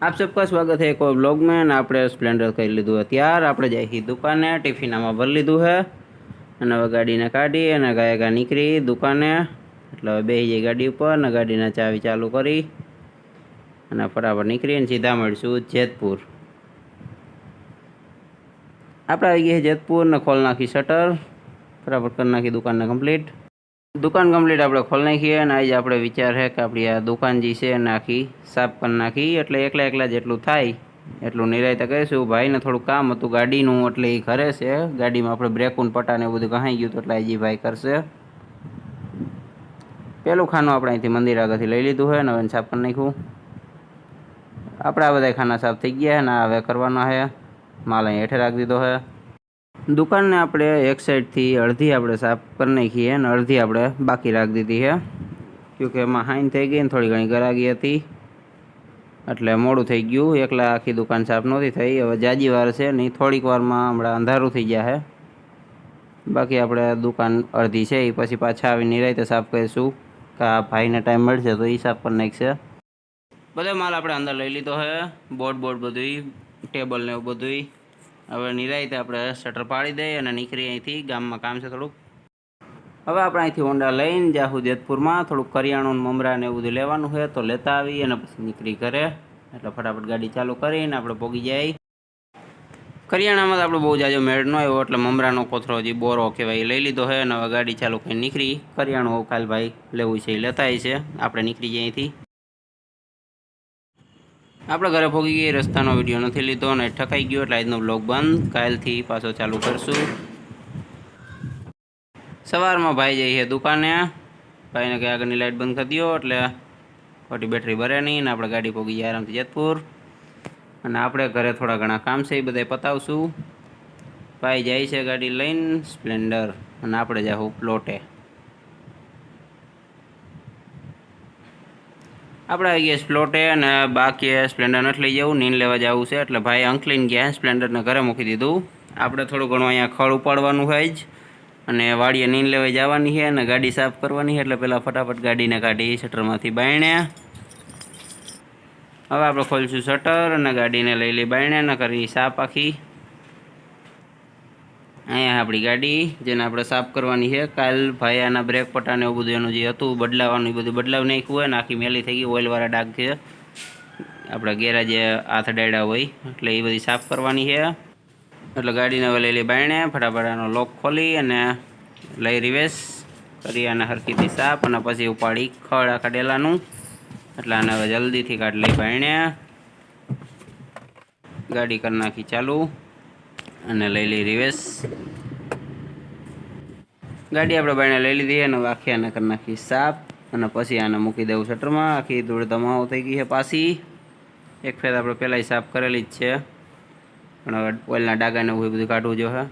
आप सबका स्वागत है एक और ब्लॉग में ने આપણે સ્પ્લેન્ડર કરી લીધું અત્યાર આપણે જઈ દુકાને ટિફિનામાં ભરી લીધું છે અને હવે ગાડીને કાઢી અને ગાયકા નીકળી દુકાને એટલે હવે બેસી જઈ ગાડી ઉપર ને ગાડીના ચાવી ચાલુ કરી અને ફટાફટ નીકળીને સીધા મળીશું જેતપુર। આપણે આવી ગયા જેતપુર ને ખોલ નાખી શટર, ફટાફટ કરી નાખી દુકાનને કમ્પ્લીટ। दुकान कम्प्लीट આપણે खोल नाखी है। आज આપણે विचार है कि अपनी आ दुकान जी से आखी साफ कर नाखी एटले एकला एकला जेटलू थाय एटलू निरायते कहीशुं। भाई ने थोड़ुं काम हतुं गाडीनुं एटले ए घरे छे, गाडीमां आपणे ब्रेकूं पट्टा ने बधुं कहाई गयुं एटले आज भाई करशे। पहेलुं खानु આપણે અહીંથી મંદિર આગળથી લઈ લીધું है ने साफ कर नाख्युं। आपણા બધા ખાના साफ थई गया है ने हवे करवाना है। माल અહીં हेठे राखी दीधो है। दुकान ने આપણે एक साइड थी अर्धी આપણે साफ कर नाखी है ने अर्धी આપણે बाकी राख दीधी है, क्योंकि एमां हाइन थई गई ने थोड़ी घणी गरागी हती एटले मोडुं थई गयुं। एकला आखी दुकान साफ नहोती थई। हवे जाजी वार छे ने थोड़ीक वारमां हमणां अंधारुं थई जाशे। बाकी આપણે दुकान अर्धी छे ए पछी पाछा आवीने निरांते साफ करीशुं के आ भाईने टाइम मळशे तो ए साफ कर नाखशे। बधो माल આપણે अंदर लई लीधो है, बोर्ड बधुंय, टेबल ने एवुं बधुंय। हवे निरांते આપણે शटर पाड़ी दई अने નીકળી અહીંથી। ગામમાં કામ છે થોડુંક। હવે આપણે અહીંથી હોન્ડા લઈને જાહું જેતપુરમાં। થોડુંક કરિયાણું ને મમરા ને એવું બધું લેવાનું છે તો લેતા આવી અને પછી નીકળી ઘરે। એટલે ફટાફટ ગાડી ચાલુ કરીને આપણે પોગી જાય। કરિયાણામાં તો આપણે બહુ જાજો મેળ ન આવ્યો એટલે મમરાનો કોથળો જે બોરો કહેવાય એ લઈ લીધો છે અને હવે ગાડી ચાલુ કરીને નીકળી। કરિયાણું કાલ ભાઈ લેવું છે એ લેતા આવી છે। આપણે નીકળી જઈએ અહીંથી। આપણે ઘરે પોગી ગઈ, રસ્તાનો વિડીયો નથી લીધો અને ઠકાઈ ગયો એટલે આજનો બ્લોગ બંધ। કાલથી પાછો ચાલુ કરશું। સવારમાં ભાઈ જઈએ દુકાને, ભાઈને કે આગળની લાઇટ બંધ કરી દો એટલે ખોટી બેટરી ભરે નહીં ને આપણે ગાડી પોગી જાય આરામથી જેતપુર। અને આપણે ઘરે થોડા ઘણા કામ છે એ બધા પતાવશું। ભાઈ જાય છે ગાડી લઈને સ્પ્લેન્ડર અને આપણે જાહું પ્લોટે। આપણે આવી ગયા સ્પ્લોટે અને બાકી સ્પ્લેન્ડર નથી લઈ જવું, નીન લેવા જવું છે એટલે ભાઈ અંકલીને ગયા સ્પ્લેન્ડરને ઘરે મૂકી દીધું। આપણે થોડું ઘણું અહીંયા ખળ ઉપાડવાનું હોય જ અને વાડીએ નીન લેવા જવાની છે અને ગાડી સાફ કરવાની છે એટલે પહેલાં ફટાફટ ગાડીને કાઢી શટરમાંથી બાયણે। હવે આપણે ખોલીશું શટર અને ગાડીને લઈ લઈ બાયણે અને કરી સાફ આખી। અહીંયા આપણી ગાડી જેને આપણે સાફ કરવાની છે। કાલ ભાઈ આના બ્રેક પટ્ટા ને એવું બધું એનું જે હતું બદલાવાનું એ બધું બદલાવી નાખ્યું હોય ને આખી મેલી થઈ ગઈ, ઓઇલવાળા ડાઘ છે આપણે ગેરેજે હાથ ડાળ્યા હોય એટલે એ બધી સાફ કરવાની છે। એટલે ગાડીને હવે લઈ લઈ બાયણે, ફટાફટ આનો લોક ખોલી અને લઈ રિવેસ કરી અને હરખીથી સાફ અને પછી ઉપાડી ખડ આખા ડેલાનું। એટલે આને હવે જલ્દીથી કાઢ લઈ બાયણે, ગાડી કરી નાખી ચાલુ અને લઈ લઈ રિવેસ। गाड़ी આપણે બાયણે લઈ લીધી અને આખી આને કરી નાખી સાફ અને પછી આને મૂકી દેવું શટરમાં। આખી ધૂળ ધમાવો થઈ ગઈ છે પાછી। એક ફેર આપણે પહેલાં સાફ કરેલી જ છે પણ હવે ઓઇલના ડાઘાને એવું બધું કાઢવું જોઈએ।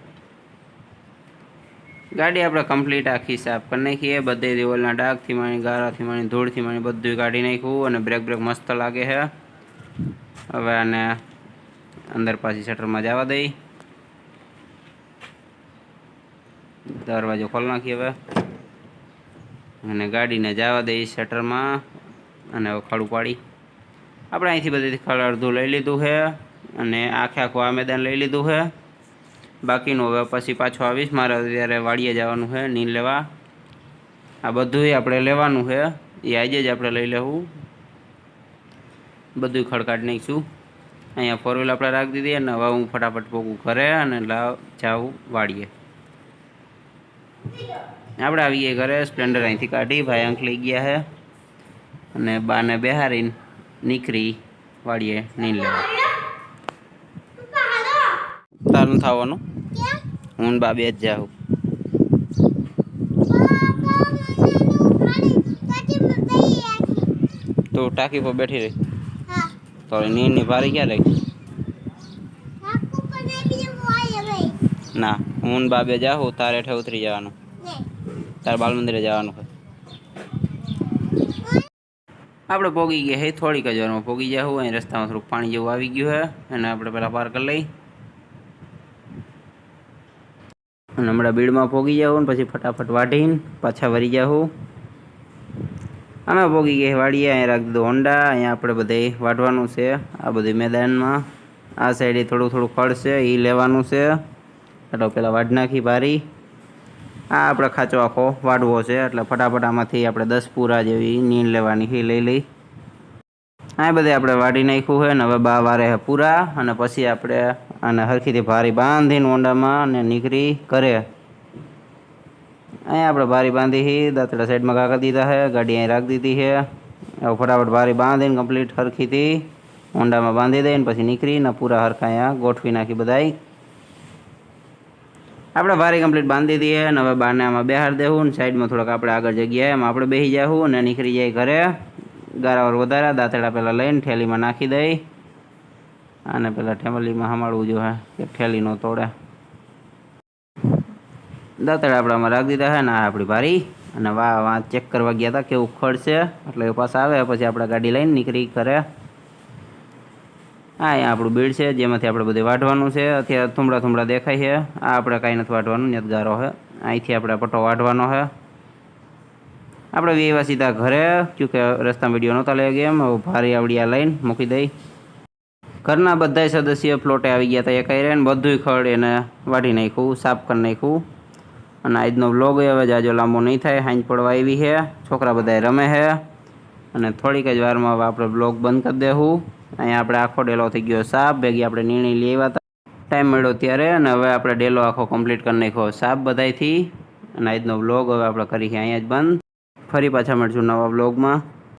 ગાડી આપણે કમ્પ્લીટ આખી સાફ કરી નાખીએ। બધેથી ઓઇલના ડાઘથી માંડી, ગારાથી માંડી, ધૂળથી માંડી બધું કાઢી નાખ્યું અને બ્રેક મસ્ત લાગે છે। હવે આને અંદર પાછી શટરમાં જવા દઈ, दरवाजो खोल नाखी हवे अने गाड़ीने जवा दई शटरमां अने खड़ उपाड़ी। आपणे અહીંથી બધેથી ખડ અડધું લઈ લીધું છે અને આખે આખું આ મેદાન લઈ લીધું છે। બાકીનું હવે પછી પાછો આવીશ, મારે અત્યારે વાડીએ જવાનું છે નીન લેવા। આ બધુંય આપણે લેવાનું છે એ આજે જ આપણે લઈ લેવું। બધું ખડ કાઢી નાખીશું। અહીંયા ફોર વ્હીલ આપણે રાખી દીધી અને હવે હું ફટાફટ પોગું ઘરે અને જાઉં વાડીએ। આપણે આવી ગયા ઘરે, સ્પ્લેન્ડર અહીંથી કાઢી ભાઈ અંક લઈ ગયા છે અને બાને બેહારીને નીકળી વાડીએ નીન લેવા। તારું થવાનું હું બા બે જ જાઉં। તો ટાંકી પર બેઠી રહી તો નીરની ભારી ક્યાં રહી? ના હું બાબે જાઉં, તારે હેઠે ઉતરી જવાનું, તારે બાલ મંદિરે જવાનું છે। આપણે પોગી ગયા છે થોડીક જ વારમાં પોગી જાઉં। અહીં રસ્તામાં થોડુંક પાણી જેવું આવી ગયું છે અને આપણે પહેલાં પાર કરી લઈ અને હમણાં બીડમાં પોગી જાઉં ને પછી ફટાફટ વાઢીને પાછા વરી જાઉં। અમે પોગી ગયા વાડીએ. અહીંયા રાખી દીધું હોન્ડા. અહીંયા આપણે બધે વાઢવાનું છે આ બધી મેદાનમાં. આ સાઈડે થોડું થોડું ખડ છે એ લેવાનું છે, એટલે પેલા વાઢ નાખી ભારી. આ આપણે ખાંચો આખો વાઢવો છે, એટલે ફટાફટ આમાંથી આપણે 10 પૂરા જેવી નીણ લેવાની એ લઈ લઈ. આ બધે આપણે વાઢી નાખ્યું છે ને હવે બા વારે પૂરા, અને પછી આપણે આને હરખીથી ભારી બાંધીને હોન્ડામાં અને નીકળી કરે. અહીંયા આપણે ભારી બાંધી દાંતડા સાઈડમાં કાઢી દીધા છે, ગાડી અહીં રાખી દીધી છે. હવે ફટાફટ ભારી બાંધીને કમ્પ્લીટ હરખીથી હોન્ડામાં બાંધી દઈને પછી નીકળીને પૂરા હરખા અહીંયા ગોઠવી નાખી બધાય. આપણે ભારી કમ્પ્લીટ બાંધી દઈએ અને હવે બારને આમાં બેહાર દેવું ને સાઈડમાં થોડાક આપણે આગળ જગ્યાએ એમાં આપણે બેસી જાવું અને નીકળી જાય ઘરે. ગારાવાર વધારે દાંતડા પહેલાં લઈને થેલીમાં નાખી દઈ, અને પહેલાં થેલીમાં સંભાળવું જોઈએ કે થેલી ન તોડે. દાંતડા આપણે આમાં રાખી દીધા છે ને આપણી ભારી, અને વાહ ચેક કરવા ગયા હતા કેવું ખડશે, એટલે એ પાછા આવે પછી આપણે ગાડી લઈને નીકળી ઘરે. હા, અહીંયા આપણું બીડ છે જેમાંથી આપણે બધે વાઢવાનું છે. અત્યારે થુમડા દેખાય છે. આ આપણે કાંઈ નથી વાઢવાનું, ને ગારો છે. અહીંથી આપણે પટ્ટો વાઢવાનો છે. આપણે વ્યવા સીધા ઘરે, ક્યુંકે રસ્તામાં વિડીયો નહોતા લઈ ગયા એમ. ભારી આવડિયા લઈને મૂકી દઈ. ઘરના બધા સદસ્ય પ્લોટે આવી ગયા હતા એકાઈ રહે ને બધું ખડ એને વાઢી નાખ્યું, સાફ કરી નાખ્યું. અને આજનો વ્લોગ હવે જાજો લાંબો નહીં થાય, હાંજ પડવા આવી છે, છોકરા બધા રમે છે, અને થોડીક જ વારમાં હવે આપણે બ્લોગ બંધ કરી દેવું. અહીંયા આપણે આખો ડેલો થઈ ગયો સાફ, ભેગી આપણે નિર્ણય લેવા હતા ટાઈમ મળ્યો ત્યારે, અને હવે આપણે ડેલો આખો કમ્પ્લીટ કરી નાખ્યો સાફ બધાયથી. અને આજનો વ્લોગ હવે આપણે કરી અહીંયા જ બંધ. ફરી પાછા મળશું નવા વ્લોગમાં.